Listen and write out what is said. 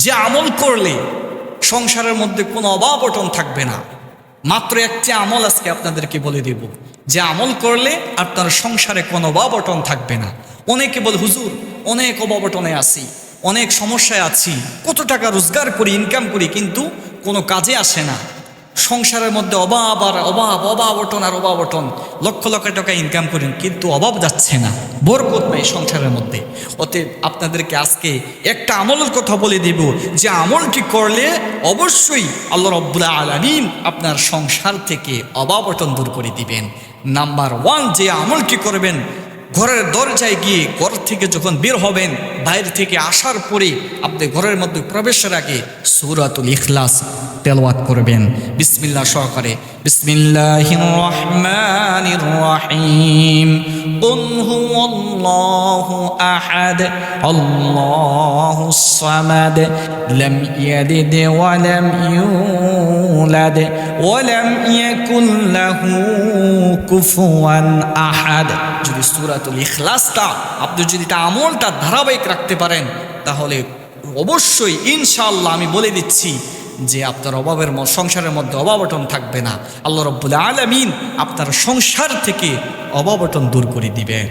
যে আমল করলে সংসারের মধ্যে কোনো অভাব অটন থাকবে না। মাত্র একটি আমল আজকে আপনাদেরকে বলে দেব, যে আমল করলে আপনার সংসারে কোনো অভাব অটন থাকবে না। অনেকে বলে, হুজুর অনেক অভাব অটনে আছি, অনেক সমস্যায় আছি, কত টাকা রোজগার করি, ইনকাম করি, কিন্তু কোনো কাজে আসে না। সংসারের মধ্যে অভাব আর অভাব, অভাব অটন আর অভাব অটন, লক্ষ লক্ষ টাকা ইনকাম করেন কিন্তু অভাব যাচ্ছে না, বরকত নেই সংসারের মধ্যে। অতএব আপনাদেরকে আজকে একটা আমলের কথা বলে দেব, যে আমলটি করলে অবশ্যই আল্লাহ রাব্বুল আলামিন আপনার সংসার থেকে অভাব অটন দূর করে দিবেন। নাম্বার 1, যে আমলটি করবেন, ঘরের দরজায় গিয়ে ঘর থেকে যখন বের হবেন, বাইরে থেকে আসার পরে আপনি ঘরের মধ্যে প্রবেশের আগে সূরাতুল ইখলাস তেলাওয়াত করবেন বিসমিল্লাহ সহকারে। বিসমিল্লাহির রহমানির রহিম। কুল হুয়াল্লাহু আহাদ আল্লাহুস সামাদ লাম ইয়ালিদ ওয়া লাম ইউলাদ ওয়া লাম ইয়াকুল লাহু কুফুয়ান আহাদ। যদি সূরাতুল ইখলাসটা আপনি যদি এটা আমলটা ধারাবাহিক রাখতে পারেন, তাহলে অবশ্যই ইনশাআল্লাহ আমি বলে দিচ্ছি যে আপনার সংসারের মধ্যে অভাব অটন থাকবে না। আল্লাহ রাব্বুল আলামিন আপনার সংসার থেকে অভাব অটন দূর করে দিবেন।